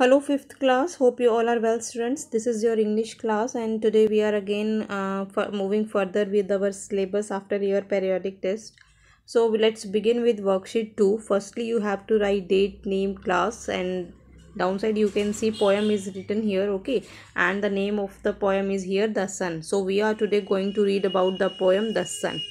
Hello, fifth class. Hope you all are well, students. This is your English class, and today we are again moving further with our syllabus after your periodic test. So let's begin with worksheet 2. Firstly, you have to write date, name, class, and downside you can see poem is written here, okay, and the name of the poem is here, The Sun. So we are today going to read about the poem The Sun.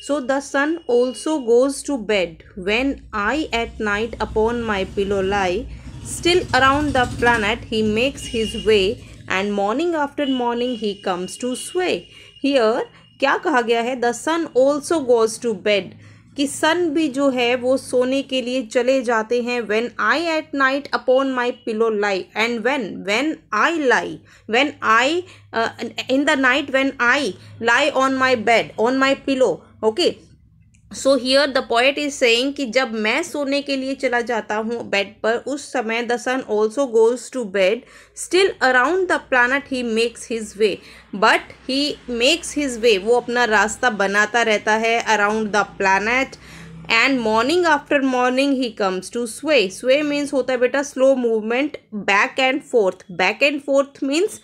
So the sun also goes to bed when I at night upon my pillow lie. Still around the planet he makes his way, and morning after morning he comes to sway. Here क्या कहा गया है? The sun also goes to bed. कि सन भी जो है वो सोने के लिए चले जाते हैं. When I at night upon my pillow lie, and when I lie, when I in the night when I lie on my bed, on my pillow, okay. So here the poet is saying कि जब मैं सोने के लिए चला जाता हूँ bed पर, उस समय the sun also goes to bed. Still around the planet he makes his way, but he makes his way, वो अपना रास्ता बनाता रहता है around the planet. And morning after morning he comes to sway. Sway means होता है बेटा slow movement, back and forth. Back and forth means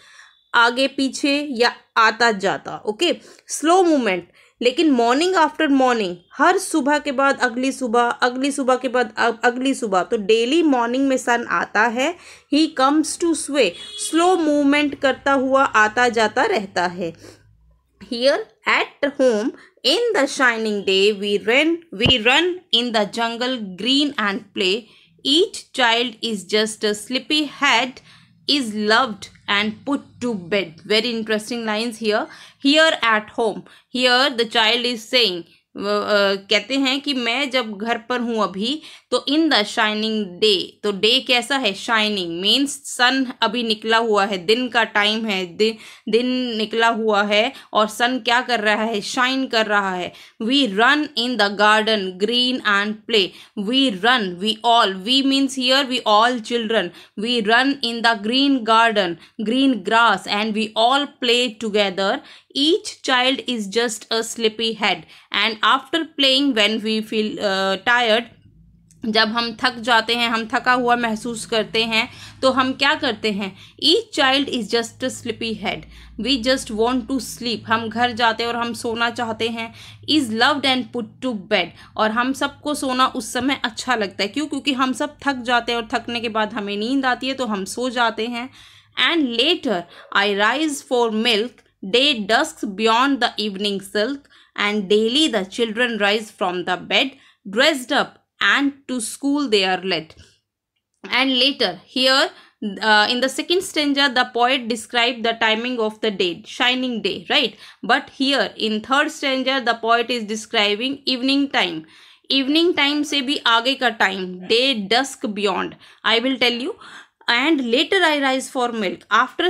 आगे पीछे या आता जाता, ओके, स्लो मूवमेंट. लेकिन मॉर्निंग आफ्टर मॉर्निंग, हर सुबह के बाद अगली सुबह, अगली सुबह के बाद अगली सुबह, तो डेली मॉर्निंग में सन आता है. He comes to sway, slow movement करता हुआ आता जाता रहता है. Here at home in the shining day we run in the jungle green and play. Each child is just a sleepy head is loved and put to bed. Very interesting lines here. Here at home, here the child is saying, कहते हैं कि मैं जब घर पर हूँ अभी, तो इन द शाइनिंग डे, तो डे कैसा है? शाइनिंग मीन्स सन अभी निकला हुआ है, दिन का टाइम है, दिन निकला हुआ है और सन क्या कर रहा है? शाइन कर रहा है. We run in the garden green and play. We run, we all, we means here we all children. We run in the green garden, green grass, and we all play together. Each child is just a sleepy head, and after playing when we feel tired, जब हम थक जाते हैं, हम थका हुआ महसूस करते हैं, तो हम क्या करते हैं? Each child is just a sleepy head. We just want to sleep. हम घर जाते हैं और हम सोना चाहते हैं. Is loved and put to bed. और हम सबको सोना उस समय अच्छा लगता है. क्यों? क्योंकि हम सब थक जाते हैं और थकने के बाद हमें नींद आती है तो हम सो जाते हैं. And later I rise for milk. Day dusks beyond the evening silk, and daily the children rise from the bed, dressed up, and to school they are led. And later, here in the second stanza, the poet described the timing of the day, shining day, right? But here in third stanza, the poet is describing evening time. Evening time से भी आगे का time, day dusk beyond. I will tell you. And later I rise for milk. After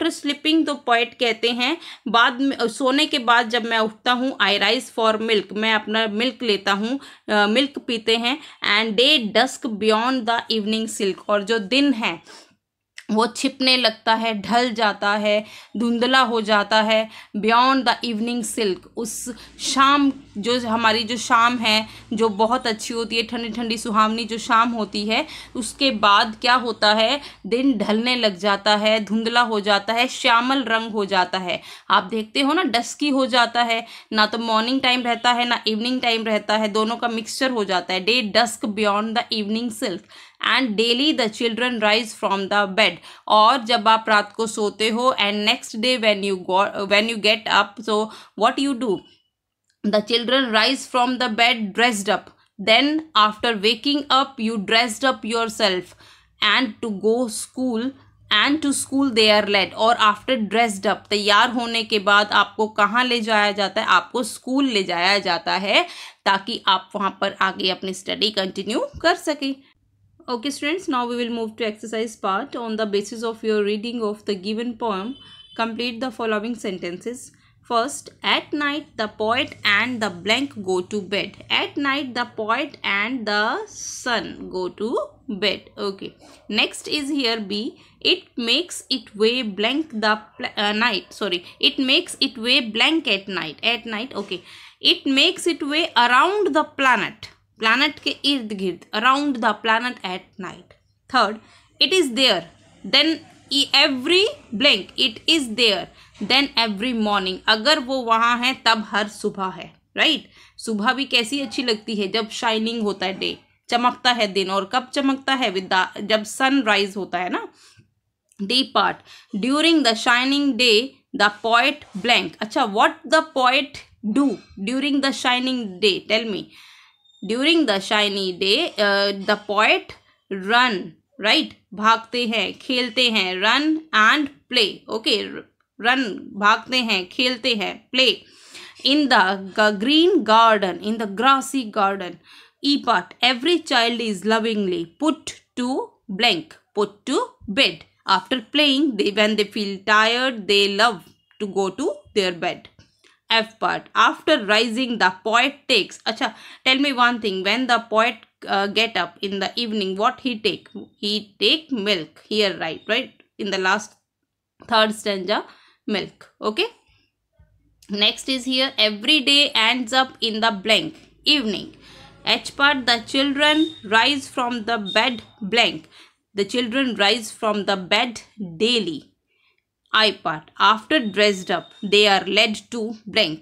sleeping तो poet कहते हैं बाद में, सोने के बाद जब मैं उठता हूँ, आई राइज फॉर मिल्क, मैं अपना मिल्क लेता हूँ, मिल्क पीते हैं. And day dusk beyond the evening silk, और जो दिन है वो छिपने लगता है, ढल जाता है, धुंधला हो जाता है. बियॉन्ड द इवनिंग सिल्क, उस शाम, जो हमारी जो शाम है जो बहुत अच्छी होती है, ठंडी ठंडी सुहावनी जो शाम होती है, उसके बाद क्या होता है? दिन ढलने लग जाता है, धुंधला हो जाता है, श्यामल रंग हो जाता है. आप देखते हो ना, डस्की हो जाता है, ना तो मॉर्निंग टाइम रहता है ना इवनिंग टाइम रहता है, दोनों का मिक्सचर हो जाता है. Day dusk beyond the evening silk, and daily the children rise from the bed. और जब आप रात को सोते हो, and next day when you get up, so what you do? The children rise from the bed dressed up. Then after waking up you dressed up your self and to go school, and to school they are led. और after dressed up, तैयार होने के बाद आपको कहाँ ले जाया जाता है? आपको स्कूल ले जाया जाता है, ताकि आप वहाँ पर आगे अपनी स्टडी कंटिन्यू कर सकें. Okay students, now we will move to exercise part. On the basis of your reading of the given poem, complete the following sentences. First, at night the poet and the blank go to bed. At night the poet and the sun go to bed. Okay. Next is here B. It makes it way blank the night. Sorry. It makes it way blank at night. At night. Okay. It makes it way around the planet. Planet के इर्द गिर्द, around the planet at night. Third, it is there, then every blank, it is there, then every morning, अगर वो वहाँ है तब हर सुबह है, राइट। सुबह भी कैसी अच्छी लगती है, जब शाइनिंग होता है डे, चमकता है दिन, और कब चमकता है विद द, जब सन राइज होता है ना। D part, during the shining day the poet blank. अच्छा, what the poet do during the shining day, tell me. During the shiny day the poet run, right, भागते हैं, खेलते हैं, run and play, okay, run भागते हैं, खेलते हैं, play, in the green garden, in the grassy garden. E part, every child is lovingly put to blank, put to bed, after playing when they feel tired they love to go to their bed. F part, after rising the poet takes, acha, tell me one thing, when the poet get up in the evening, what he take milk, here, right, in the last third stanza, milk, okay. Next is here, every day ends up in the blank, evening. H part, the children rise from the bed blank, the children rise from the bed daily. I part, after dressed up they are led to blank,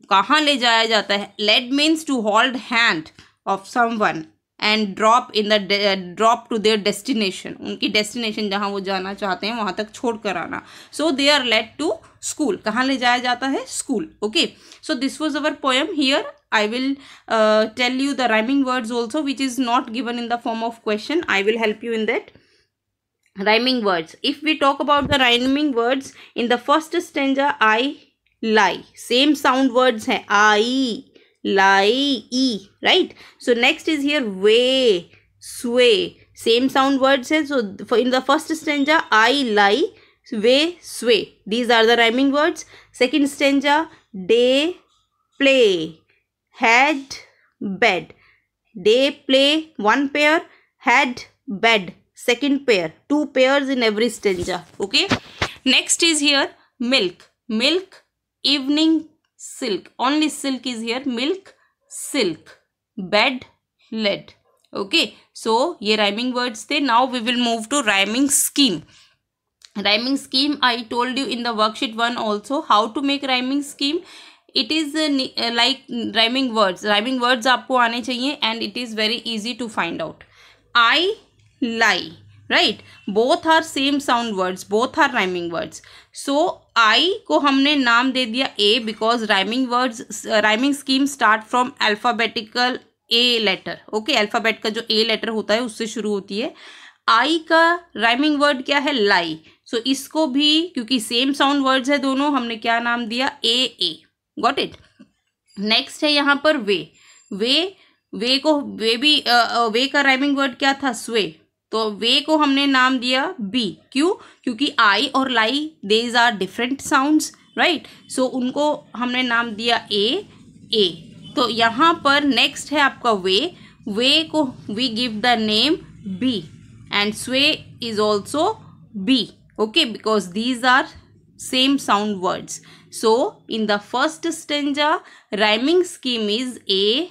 कहाँ ले जाया जाता है, led means to hold hand of someone and drop in the drop to their destination, उनकी destination जहाँ वो जाना चाहते हैं वहाँ तक छोड़ कर आना, so they are led to school, कहाँ ले जाया जाता है, school, okay. So this was our poem. Here I will tell you the rhyming words also, which is not given in the form of question. I will help you in that. Rhyming words, if we talk about the rhyming words, in the first stanza, I lie, same sound words hai, I lie, e, right. So next is here, way, sway, same sound words hai. So for in the first stanza, I lie, way, sway, these are the rhyming words. Second stanza, day, play, had, bed, day, play, one pair, had, bed, second pair, two pairs in every stanza, okay. Next is here, milk, milk, evening, silk, only silk is here, milk, silk, bed, lead, okay. So ये rhyming words थे. Now we will move to rhyming scheme. Rhyming scheme I told you in the worksheet 1 also how to make rhyming scheme. It is like rhyming words आपको आने चाहिए, and it is very easy to find out. I lie, right, both are same sound words, both are rhyming words. So I को हमने नाम दे दिया A because rhyming words, rhyming scheme start from alphabetical A letter, okay. Alphabet का जो A letter होता है उससे शुरू होती है. I का rhyming word क्या है, lie. So इसको भी क्योंकि same sound words है दोनों, हमने क्या नाम दिया, A. Got it. Next है यहाँ पर वे को वे का rhyming word क्या था, sway. तो वे को हमने नाम दिया B. क्यों, क्योंकि I और lie these are different sounds, right. So उनको हमने नाम दिया A. तो यहाँ पर next है आपका वे को we give the name B and sway is also B, okay, because these are same sound words. So in the first stanza rhyming scheme is A,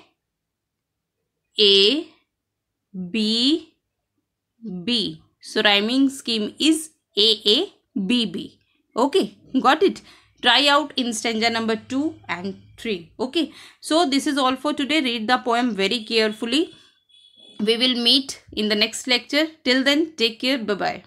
B, B. So rhyming scheme is A, B, B. Okay, got it. Try out in stanza number 2 and 3. Okay, so this is all for today. Read the poem very carefully. We will meet in the next lecture. Till then, take care. Bye-bye.